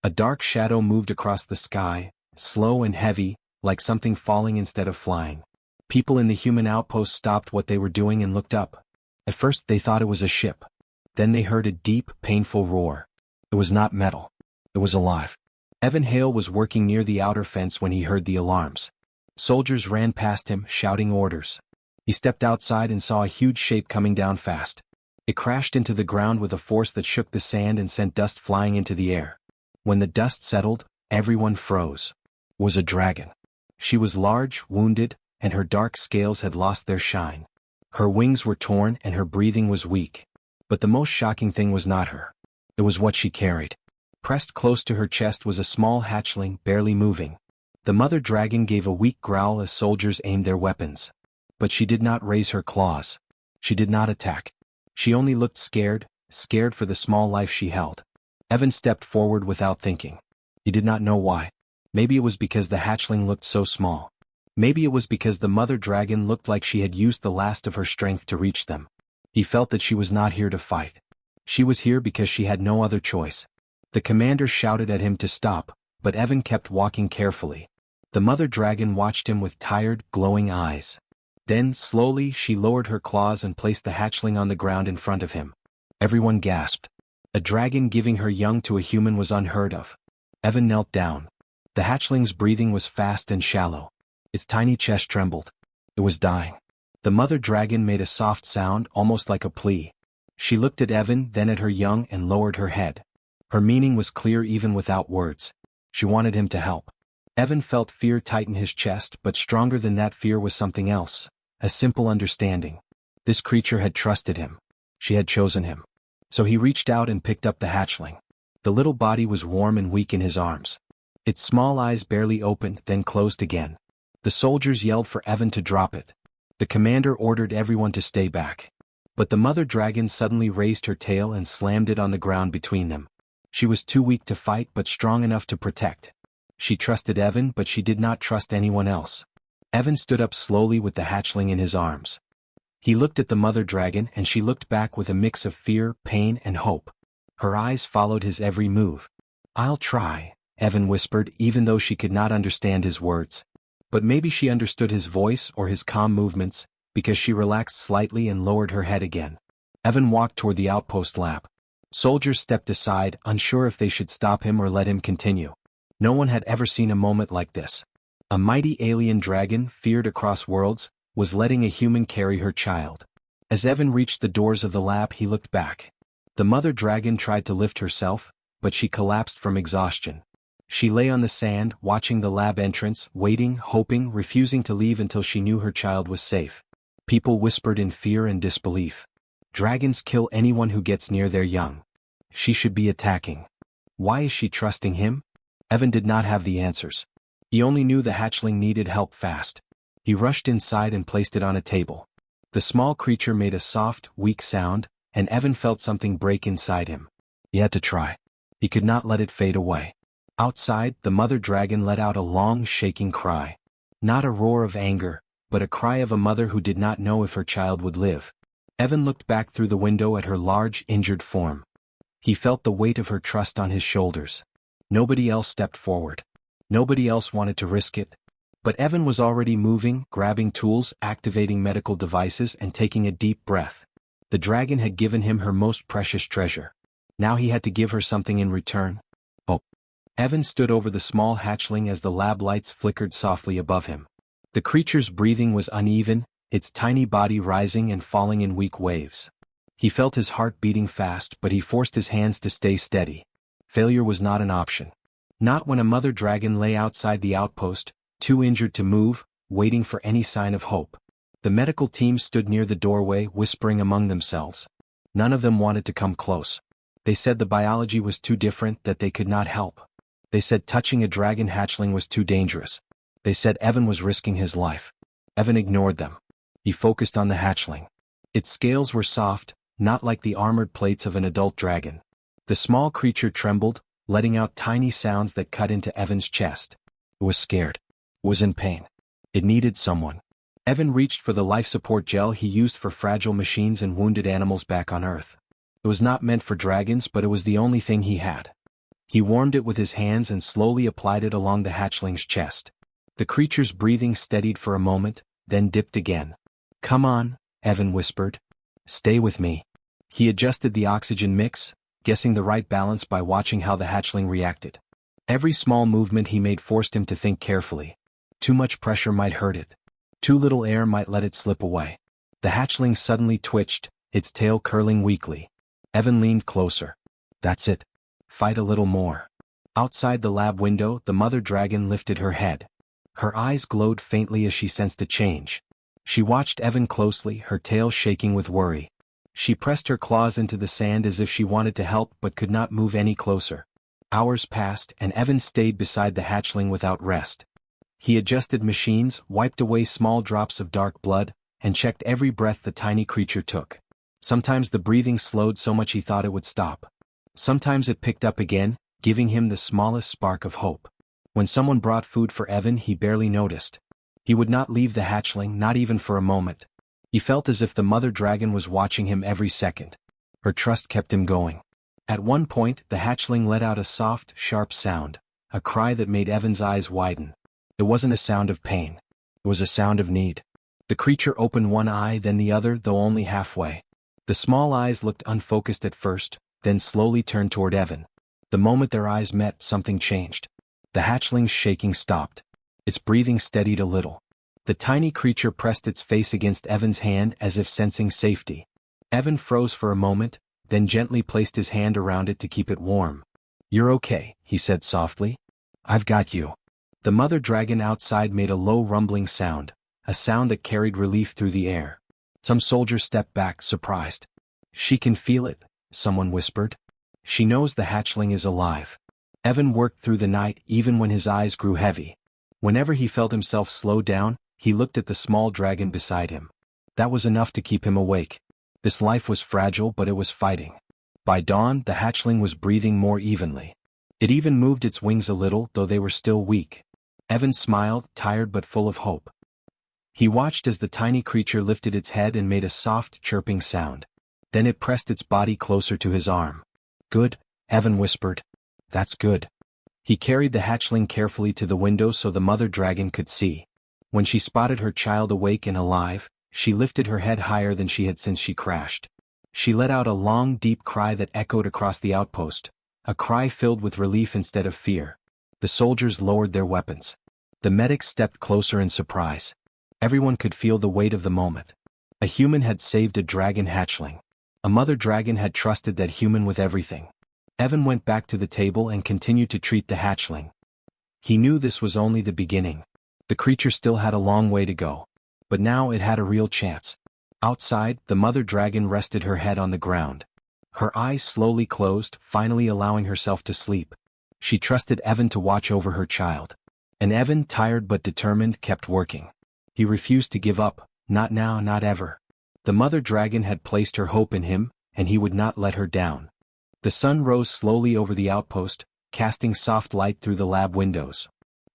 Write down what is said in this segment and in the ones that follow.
A dark shadow moved across the sky, slow and heavy, like something falling instead of flying. People in the human outpost stopped what they were doing and looked up. At first they thought it was a ship. Then they heard a deep, painful roar. It was not metal. It was alive. Evan Hale was working near the outer fence when he heard the alarms. Soldiers ran past him, shouting orders. He stepped outside and saw a huge shape coming down fast. It crashed into the ground with a force that shook the sand and sent dust flying into the air. When the dust settled, everyone froze. It was a dragon. She was large, wounded, and her dark scales had lost their shine. Her wings were torn and her breathing was weak. But the most shocking thing was not her. It was what she carried. Pressed close to her chest was a small hatchling, barely moving. The mother dragon gave a weak growl as soldiers aimed their weapons. But she did not raise her claws. She did not attack. She only looked scared, scared for the small life she held. Evan stepped forward without thinking. He did not know why. Maybe it was because the hatchling looked so small. Maybe it was because the mother dragon looked like she had used the last of her strength to reach them. He felt that she was not here to fight. She was here because she had no other choice. The commander shouted at him to stop, but Evan kept walking carefully. The mother dragon watched him with tired, glowing eyes. Then, slowly, she lowered her claws and placed the hatchling on the ground in front of him. Everyone gasped. A dragon giving her young to a human was unheard of. Evan knelt down. The hatchling's breathing was fast and shallow. Its tiny chest trembled. It was dying. The mother dragon made a soft sound, almost like a plea. She looked at Evan, then at her young, and lowered her head. Her meaning was clear even without words. She wanted him to help. Evan felt fear tighten his chest, but stronger than that fear was something else. A simple understanding. This creature had trusted him. She had chosen him. So he reached out and picked up the hatchling. The little body was warm and weak in his arms. Its small eyes barely opened, then closed again. The soldiers yelled for Evan to drop it. The commander ordered everyone to stay back. But the mother dragon suddenly raised her tail and slammed it on the ground between them. She was too weak to fight but strong enough to protect. She trusted Evan, but she did not trust anyone else. Evan stood up slowly with the hatchling in his arms. He looked at the mother dragon and she looked back with a mix of fear, pain, and hope. Her eyes followed his every move. "I'll try," Evan whispered, even though she could not understand his words. But maybe she understood his voice or his calm movements, because she relaxed slightly and lowered her head again. Evan walked toward the outpost lab. Soldiers stepped aside, unsure if they should stop him or let him continue. No one had ever seen a moment like this. A mighty alien dragon, feared across worlds, was letting a human carry her child. As Evan reached the doors of the lab, he looked back. The mother dragon tried to lift herself, but she collapsed from exhaustion. She lay on the sand, watching the lab entrance, waiting, hoping, refusing to leave until she knew her child was safe. People whispered in fear and disbelief. Dragons kill anyone who gets near their young. She should be attacking. Why is she trusting him? Evan did not have the answers. He only knew the hatchling needed help fast. He rushed inside and placed it on a table. The small creature made a soft, weak sound, and Evan felt something break inside him. He had to try. He could not let it fade away. Outside, the mother dragon let out a long, shaking cry. Not a roar of anger, but a cry of a mother who did not know if her child would live. Evan looked back through the window at her large, injured form. He felt the weight of her trust on his shoulders. Nobody else stepped forward. Nobody else wanted to risk it. But Evan was already moving, grabbing tools, activating medical devices, and taking a deep breath. The dragon had given him her most precious treasure. Now he had to give her something in return. Hope. Evan stood over the small hatchling as the lab lights flickered softly above him. The creature's breathing was uneven, its tiny body rising and falling in weak waves. He felt his heart beating fast, but he forced his hands to stay steady. Failure was not an option. Not when a mother dragon lay outside the outpost, too injured to move, waiting for any sign of hope. The medical team stood near the doorway, whispering among themselves. None of them wanted to come close. They said the biology was too different, that they could not help. They said touching a dragon hatchling was too dangerous. They said Evan was risking his life. Evan ignored them. He focused on the hatchling. Its scales were soft, not like the armored plates of an adult dragon. The small creature trembled, letting out tiny sounds that cut into Evan's chest. It was scared. It was in pain. It needed someone. Evan reached for the life support gel he used for fragile machines and wounded animals back on Earth. It was not meant for dragons, but it was the only thing he had. He warmed it with his hands and slowly applied it along the hatchling's chest. The creature's breathing steadied for a moment, then dipped again. "Come on," Evan whispered. "Stay with me." He adjusted the oxygen mix, guessing the right balance by watching how the hatchling reacted. Every small movement he made forced him to think carefully. Too much pressure might hurt it. Too little air might let it slip away. The hatchling suddenly twitched, its tail curling weakly. Evan leaned closer. "That's it. Fight a little more." Outside the lab window, the mother dragon lifted her head. Her eyes glowed faintly as she sensed a change. She watched Evan closely, her tail shaking with worry. She pressed her claws into the sand as if she wanted to help but could not move any closer. Hours passed, and Evan stayed beside the hatchling without rest. He adjusted machines, wiped away small drops of dark blood, and checked every breath the tiny creature took. Sometimes the breathing slowed so much he thought it would stop. Sometimes it picked up again, giving him the smallest spark of hope. When someone brought food for Evan, he barely noticed. He would not leave the hatchling, not even for a moment. He felt as if the mother dragon was watching him every second. Her trust kept him going. At one point, the hatchling let out a soft, sharp sound, a cry that made Evan's eyes widen. It wasn't a sound of pain. It was a sound of need. The creature opened one eye, then the other, though only halfway. The small eyes looked unfocused at first, then slowly turned toward Evan. The moment their eyes met, something changed. The hatchling's shaking stopped. Its breathing steadied a little. The tiny creature pressed its face against Evan's hand as if sensing safety. Evan froze for a moment, then gently placed his hand around it to keep it warm. "You're okay," he said softly. "I've got you." The mother dragon outside made a low rumbling sound, a sound that carried relief through the air. Some soldiers stepped back, surprised. "She can feel it," someone whispered. "She knows the hatchling is alive." Evan worked through the night even when his eyes grew heavy. Whenever he felt himself slow down, he looked at the small dragon beside him. That was enough to keep him awake. This life was fragile, but it was fighting. By dawn, the hatchling was breathing more evenly. It even moved its wings a little, though they were still weak. Evan smiled, tired but full of hope. He watched as the tiny creature lifted its head and made a soft, chirping sound. Then it pressed its body closer to his arm. "Good," Evan whispered. "That's good." He carried the hatchling carefully to the window so the mother dragon could see. When she spotted her child awake and alive, she lifted her head higher than she had since she crashed. She let out a long, deep cry that echoed across the outpost, a cry filled with relief instead of fear. The soldiers lowered their weapons. The medics stepped closer in surprise. Everyone could feel the weight of the moment. A human had saved a dragon hatchling. A mother dragon had trusted that human with everything. Evan went back to the table and continued to treat the hatchling. He knew this was only the beginning. The creature still had a long way to go. But now it had a real chance. Outside, the mother dragon rested her head on the ground. Her eyes slowly closed, finally allowing herself to sleep. She trusted Evan to watch over her child. And Evan, tired but determined, kept working. He refused to give up, not now, not ever. The mother dragon had placed her hope in him, and he would not let her down. The sun rose slowly over the outpost, casting soft light through the lab windows.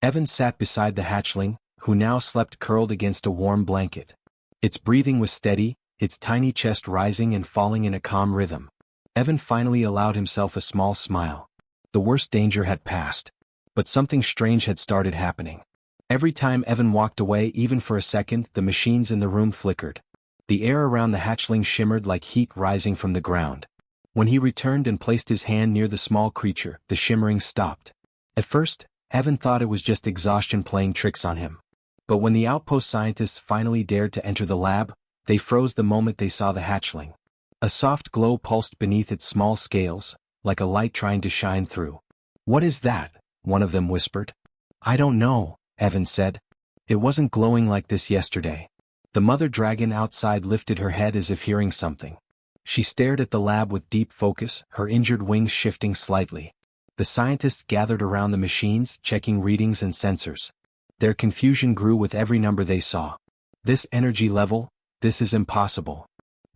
Evan sat beside the hatchling, who now slept curled against a warm blanket. Its breathing was steady, its tiny chest rising and falling in a calm rhythm. Evan finally allowed himself a small smile. The worst danger had passed. But something strange had started happening. Every time Evan walked away, even for a second, the machines in the room flickered. The air around the hatchling shimmered like heat rising from the ground. When he returned and placed his hand near the small creature, the shimmering stopped. At first, Evan thought it was just exhaustion playing tricks on him. But when the outpost scientists finally dared to enter the lab, they froze the moment they saw the hatchling. A soft glow pulsed beneath its small scales, like a light trying to shine through. "What is that?" one of them whispered. "I don't know," Evan said. "It wasn't glowing like this yesterday." The mother dragon outside lifted her head as if hearing something. She stared at the lab with deep focus, her injured wings shifting slightly. The scientists gathered around the machines, checking readings and sensors. Their confusion grew with every number they saw. This energy level, this is impossible.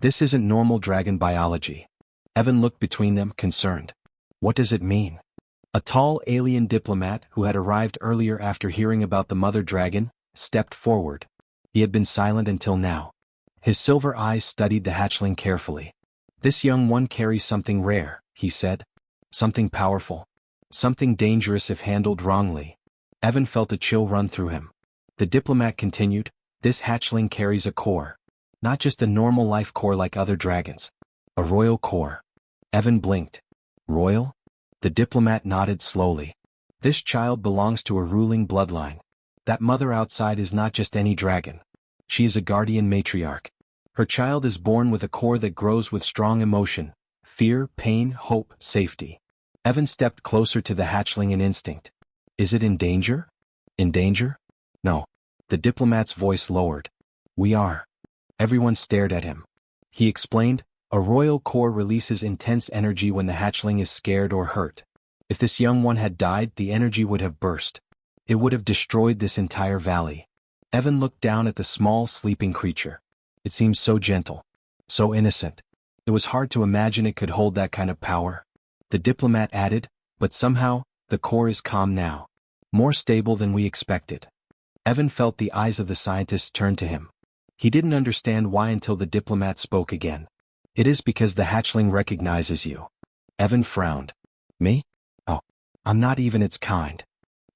This isn't normal dragon biology. Evan looked between them, concerned. What does it mean? A tall alien diplomat who had arrived earlier after hearing about the mother dragon, stepped forward. He had been silent until now. His silver eyes studied the hatchling carefully. "This young one carries something rare," he said. "Something powerful. Something dangerous if handled wrongly. Evan felt a chill run through him. The diplomat continued, "This hatchling carries a core. Not just a normal life core like other dragons. A royal core." Evan blinked. "Royal?" The diplomat nodded slowly. "This child belongs to a ruling bloodline. That mother outside is not just any dragon. She is a guardian matriarch. Her child is born with a core that grows with strong emotion, fear, pain, hope, safety." Evan stepped closer to the hatchling in instinct. "Is it in danger?" "In danger?" "No." The diplomat's voice lowered. "We are." Everyone stared at him. He explained, "A royal core releases intense energy when the hatchling is scared or hurt. If this young one had died, the energy would have burst. It would have destroyed this entire valley." Evan looked down at the small, sleeping creature. It seemed so gentle. So innocent. It was hard to imagine it could hold that kind of power. The diplomat added, "But somehow, the core is calm now. More stable than we expected." Evan felt the eyes of the scientists turn to him. He didn't understand why until the diplomat spoke again. "It is because the hatchling recognizes you." Evan frowned. "Me? Oh, I'm not even its kind."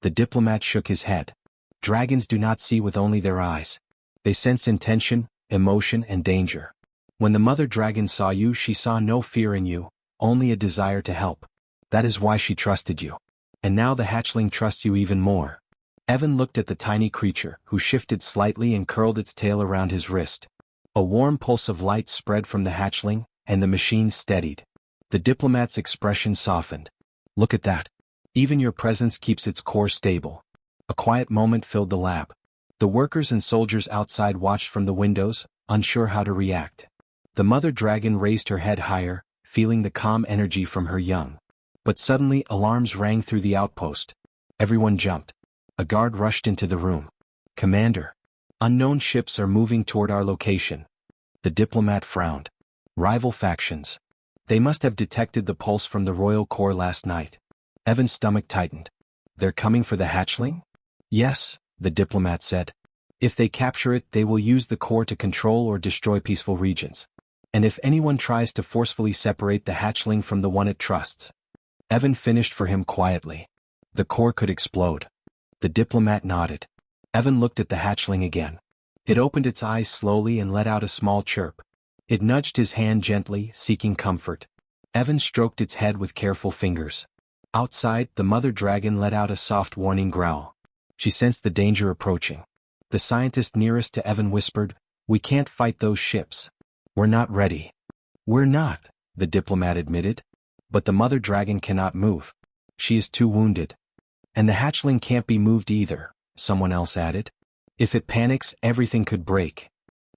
The diplomat shook his head. "Dragons do not see with only their eyes. They sense intention, emotion, and danger. When the mother dragon saw you, she saw no fear in you, only a desire to help. That is why she trusted you. And now the hatchling trusts you even more." Evan looked at the tiny creature, who shifted slightly and curled its tail around his wrist. A warm pulse of light spread from the hatchling, and the machine steadied. The diplomat's expression softened. "Look at that. Even your presence keeps its core stable." A quiet moment filled the lab. The workers and soldiers outside watched from the windows, unsure how to react. The mother dragon raised her head higher, feeling the calm energy from her young. But suddenly alarms rang through the outpost. Everyone jumped. A guard rushed into the room. "Commander, unknown ships are moving toward our location." The diplomat frowned. "Rival factions. They must have detected the pulse from the royal core last night." Evan's stomach tightened. "They're coming for the hatchling?" "Yes," the diplomat said. "If they capture it, they will use the core to control or destroy peaceful regions. And if anyone tries to forcefully separate the hatchling from the one it trusts." Evan finished for him quietly. "The core could explode." The diplomat nodded. Evan looked at the hatchling again. It opened its eyes slowly and let out a small chirp. It nudged his hand gently, seeking comfort. Evan stroked its head with careful fingers. Outside, the mother dragon let out a soft warning growl. She sensed the danger approaching. The scientist nearest to Evan whispered, "We can't fight those ships. We're not ready." "We're not," the diplomat admitted. "But the mother dragon cannot move. She is too wounded." "And the hatchling can't be moved either," someone else added. "If it panics, everything could break."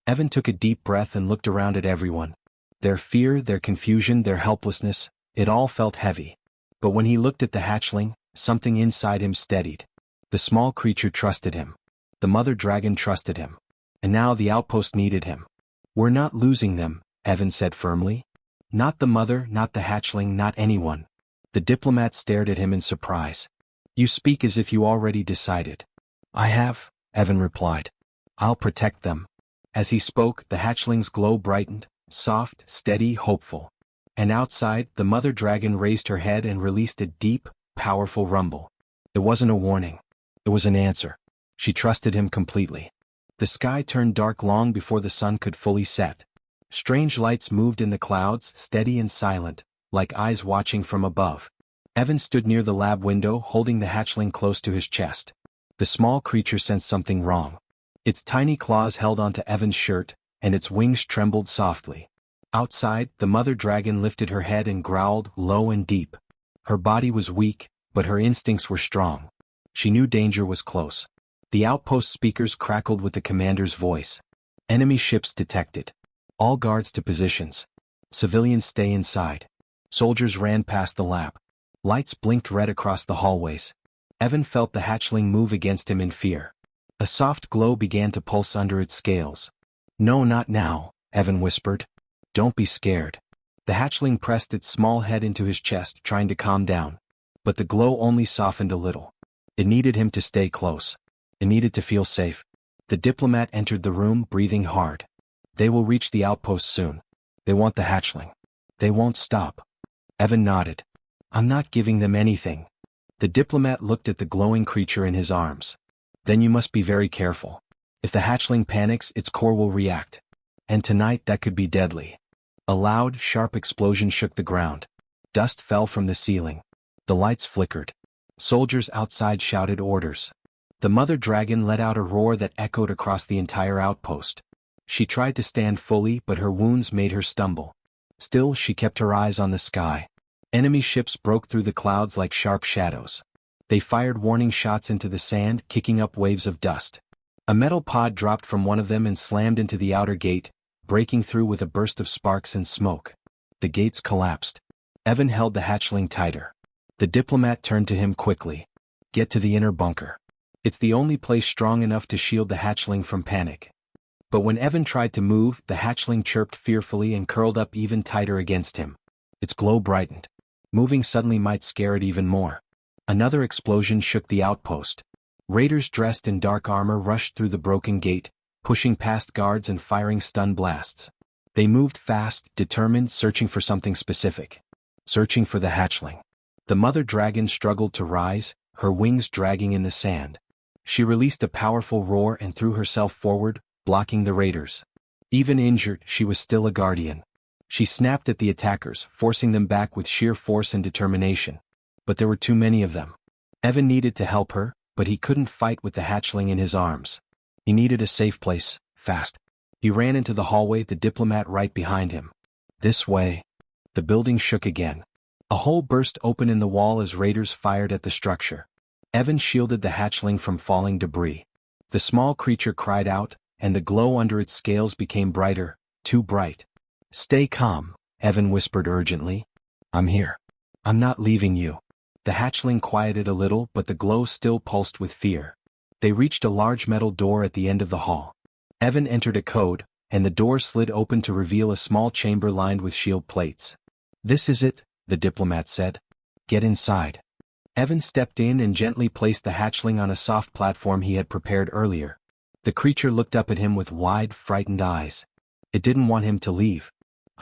Evan took a deep breath and looked around at everyone. Their fear, their confusion, their helplessness, it all felt heavy. But when he looked at the hatchling, something inside him steadied. The small creature trusted him. The mother dragon trusted him. And now the outpost needed him. "We're not losing them," Evan said firmly. "Not the mother, not the hatchling, not anyone." The diplomat stared at him in surprise. "You speak as if you already decided." "I have," Evan replied. "I'll protect them." As he spoke, the hatchling's glow brightened, soft, steady, hopeful. And outside, the mother dragon raised her head and released a deep, powerful rumble. It wasn't a warning. It was an answer. She trusted him completely. The sky turned dark long before the sun could fully set. Strange lights moved in the clouds, steady and silent, like eyes watching from above. Evan stood near the lab window, holding the hatchling close to his chest. The small creature sensed something wrong. Its tiny claws held onto Evan's shirt, and its wings trembled softly. Outside, the mother dragon lifted her head and growled, low and deep. Her body was weak, but her instincts were strong. She knew danger was close. The outpost speakers crackled with the commander's voice. "Enemy ships detected. All guards to positions. Civilians stay inside." Soldiers ran past the lab. Lights blinked red across the hallways. Evan felt the hatchling move against him in fear. A soft glow began to pulse under its scales. "No, not now," Evan whispered. "Don't be scared." The hatchling pressed its small head into his chest, trying to calm down. But the glow only softened a little. It needed him to stay close. It needed to feel safe. The diplomat entered the room, breathing hard. "They will reach the outpost soon. They want the hatchling. They won't stop." Evan nodded. "I'm not giving them anything." The diplomat looked at the glowing creature in his arms. Then you must be very careful. If the hatchling panics, its core will react. And tonight that could be deadly. A loud, sharp explosion shook the ground. Dust fell from the ceiling. The lights flickered. Soldiers outside shouted orders. The mother dragon let out a roar that echoed across the entire outpost. She tried to stand fully, but her wounds made her stumble. Still, she kept her eyes on the sky. Enemy ships broke through the clouds like sharp shadows. They fired warning shots into the sand, kicking up waves of dust. A metal pod dropped from one of them and slammed into the outer gate, breaking through with a burst of sparks and smoke. The gates collapsed. Evan held the hatchling tighter. The diplomat turned to him quickly. Get to the inner bunker. It's the only place strong enough to shield the hatchling from panic. But when Evan tried to move, the hatchling chirped fearfully and curled up even tighter against him. Its glow brightened. Moving suddenly might scare it even more. Another explosion shook the outpost. Raiders dressed in dark armor rushed through the broken gate, pushing past guards and firing stun blasts. They moved fast, determined, searching for something specific. Searching for the hatchling. The mother dragon struggled to rise, her wings dragging in the sand. She released a powerful roar and threw herself forward, blocking the raiders. Even injured, she was still a guardian. She snapped at the attackers, forcing them back with sheer force and determination. But there were too many of them. Evan needed to help her, but he couldn't fight with the hatchling in his arms. He needed a safe place, fast. He ran into the hallway, the diplomat right behind him. This way. The building shook again. A hole burst open in the wall as raiders fired at the structure. Evan shielded the hatchling from falling debris. The small creature cried out, and the glow under its scales became brighter, too bright. Stay calm, Evan whispered urgently. I'm here. I'm not leaving you. The hatchling quieted a little, but the glow still pulsed with fear. They reached a large metal door at the end of the hall. Evan entered a code, and the door slid open to reveal a small chamber lined with shield plates. This is it, the diplomat said. Get inside. Evan stepped in and gently placed the hatchling on a soft platform he had prepared earlier. The creature looked up at him with wide, frightened eyes. It didn't want him to leave.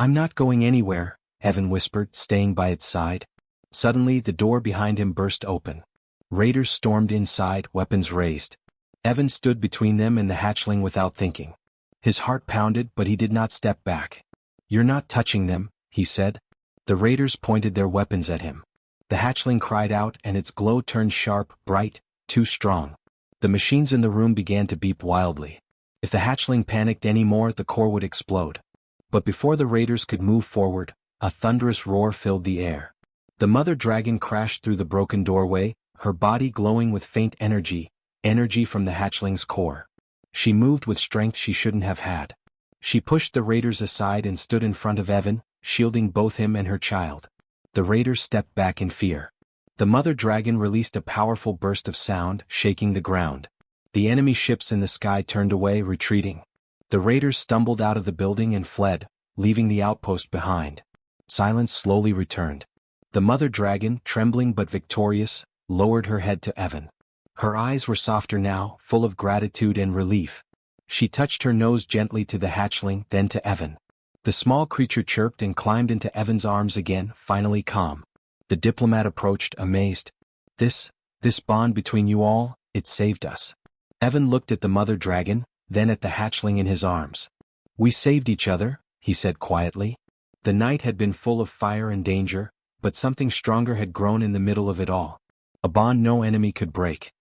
I'm not going anywhere, Evan whispered, staying by its side. Suddenly, the door behind him burst open. Raiders stormed inside, weapons raised. Evan stood between them and the hatchling without thinking. His heart pounded, but he did not step back. You're not touching them, he said. The raiders pointed their weapons at him. The hatchling cried out, and its glow turned sharp, bright, too strong. The machines in the room began to beep wildly. If the hatchling panicked any more, the core would explode. But before the raiders could move forward, a thunderous roar filled the air. The mother dragon crashed through the broken doorway, her body glowing with faint energy from the hatchling's core. She moved with strength she shouldn't have had. She pushed the raiders aside and stood in front of Evan, shielding both him and her child. The raiders stepped back in fear. The mother dragon released a powerful burst of sound, shaking the ground. The enemy ships in the sky turned away, retreating. The raiders stumbled out of the building and fled, leaving the outpost behind. Silence slowly returned. The mother dragon, trembling but victorious, lowered her head to Evan. Her eyes were softer now, full of gratitude and relief. She touched her nose gently to the hatchling, then to Evan. The small creature chirped and climbed into Evan's arms again, finally calm. The diplomat approached, amazed. This bond between you all, it saved us. Evan looked at the mother dragon, then at the hatchling in his arms. We saved each other, he said quietly. The night had been full of fire and danger, but something stronger had grown in the middle of it all. A bond no enemy could break.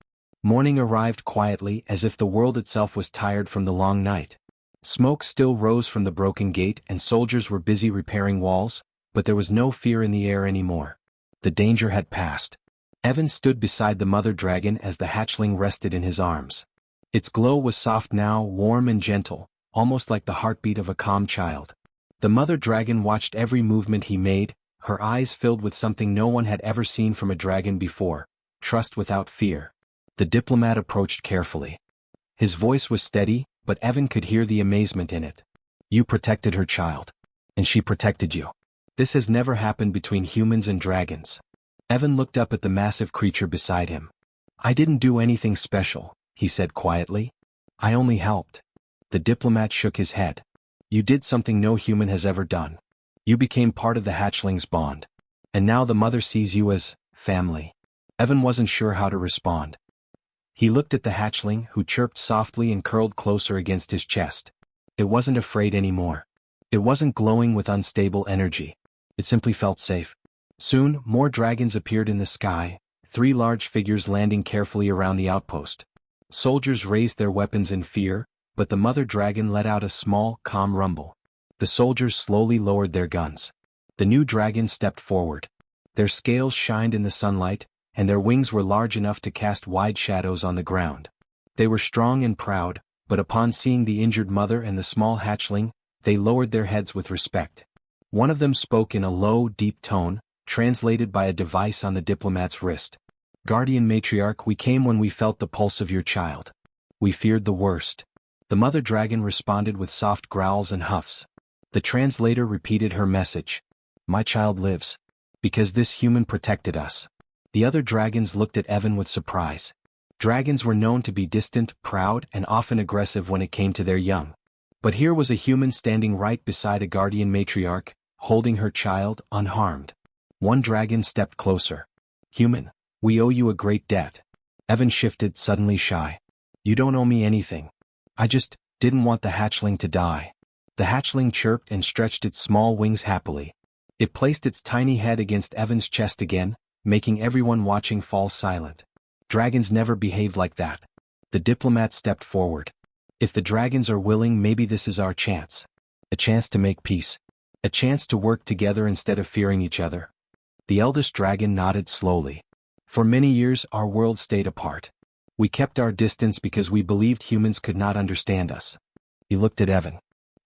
Morning arrived quietly, as if the world itself was tired from the long night. Smoke still rose from the broken gate and soldiers were busy repairing walls, but there was no fear in the air anymore. The danger had passed. Evan stood beside the mother dragon as the hatchling rested in his arms. Its glow was soft now, warm and gentle, almost like the heartbeat of a calm child. The mother dragon watched every movement he made, her eyes filled with something no one had ever seen from a dragon before, trust without fear. The diplomat approached carefully. His voice was steady, but Evan could hear the amazement in it. You protected her child. And she protected you. This has never happened between humans and dragons. Evan looked up at the massive creature beside him. I didn't do anything special, he said quietly. I only helped. The diplomat shook his head. You did something no human has ever done. You became part of the hatchling's bond. And now the mother sees you as family. Evan wasn't sure how to respond. He looked at the hatchling, who chirped softly and curled closer against his chest. It wasn't afraid anymore. It wasn't glowing with unstable energy. It simply felt safe. Soon, more dragons appeared in the sky, 3 large figures landing carefully around the outpost. Soldiers raised their weapons in fear, but the mother dragon let out a small, calm rumble. The soldiers slowly lowered their guns. The new dragon stepped forward. Their scales shined in the sunlight, and their wings were large enough to cast wide shadows on the ground. They were strong and proud, but upon seeing the injured mother and the small hatchling, they lowered their heads with respect. One of them spoke in a low, deep tone, translated by a device on the diplomat's wrist. "Guardian matriarch, we came when we felt the pulse of your child. We feared the worst." The mother dragon responded with soft growls and huffs. The translator repeated her message. "My child lives. Because this human protected us." The other dragons looked at Evan with surprise. Dragons were known to be distant, proud, and often aggressive when it came to their young. But here was a human standing right beside a guardian matriarch, holding her child, unharmed. One dragon stepped closer. "Human, we owe you a great debt." Evan shifted, suddenly shy. "You don't owe me anything. I just didn't want the hatchling to die." The hatchling chirped and stretched its small wings happily. It placed its tiny head against Evan's chest again, making everyone watching fall silent. Dragons never behaved like that. The diplomat stepped forward. "If the dragons are willing, maybe this is our chance. A chance to make peace. A chance to work together instead of fearing each other." The eldest dragon nodded slowly. "For many years our worlds stayed apart. We kept our distance because we believed humans could not understand us." He looked at Evan.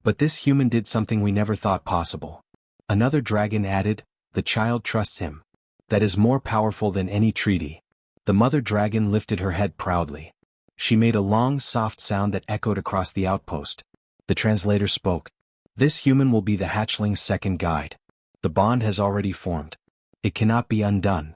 "But this human did something we never thought possible." Another dragon added, "The child trusts him. That is more powerful than any treaty." The mother dragon lifted her head proudly. She made a long, soft sound that echoed across the outpost. The translator spoke. "This human will be the hatchling's second guide. The bond has already formed. It cannot be undone."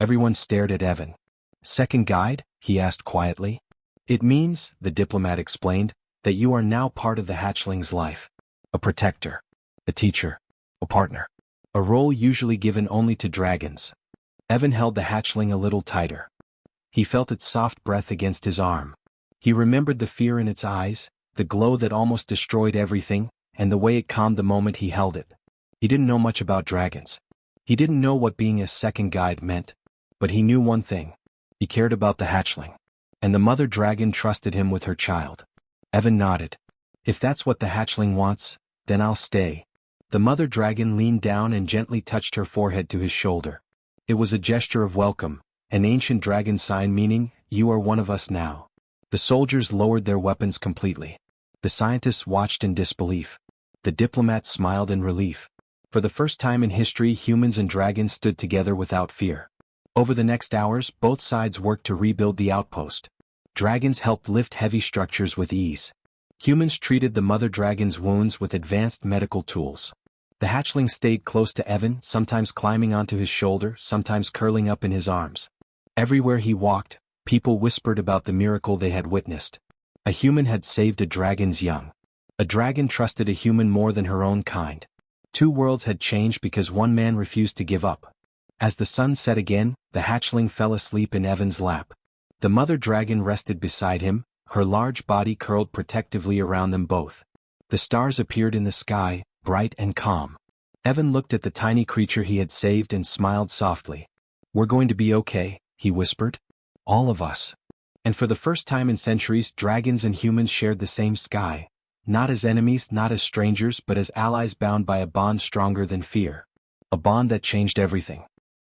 Everyone stared at Evan. "Second guide?" he asked quietly. "It means," the diplomat explained, "that you are now part of the hatchling's life. A protector. A teacher. A partner. A role usually given only to dragons." Evan held the hatchling a little tighter. He felt its soft breath against his arm. He remembered the fear in its eyes, the glow that almost destroyed everything, and the way it calmed the moment he held it. He didn't know much about dragons. He didn't know what being a second guide meant. But he knew one thing. He cared about the hatchling. And the mother dragon trusted him with her child. Evan nodded. "If that's what the hatchling wants, then I'll stay." The mother dragon leaned down and gently touched her forehead to his shoulder. It was a gesture of welcome, an ancient dragon sign meaning, "You are one of us now." The soldiers lowered their weapons completely. The scientists watched in disbelief. The diplomat smiled in relief. For the first time in history, humans and dragons stood together without fear. Over the next hours, both sides worked to rebuild the outpost. Dragons helped lift heavy structures with ease. Humans treated the mother dragon's wounds with advanced medical tools. The hatchling stayed close to Evan, sometimes climbing onto his shoulder, sometimes curling up in his arms. Everywhere he walked, people whispered about the miracle they had witnessed. A human had saved a dragon's young. A dragon trusted a human more than her own kind. 2 worlds had changed because one man refused to give up. As the sun set again, the hatchling fell asleep in Evan's lap. The mother dragon rested beside him, her large body curled protectively around them both. The stars appeared in the sky, bright and calm. Evan looked at the tiny creature he had saved and smiled softly. "We're going to be okay," he whispered. "All of us." And for the first time in centuries, dragons and humans shared the same sky. Not as enemies, not as strangers, but as allies bound by a bond stronger than fear. A bond that changed everything.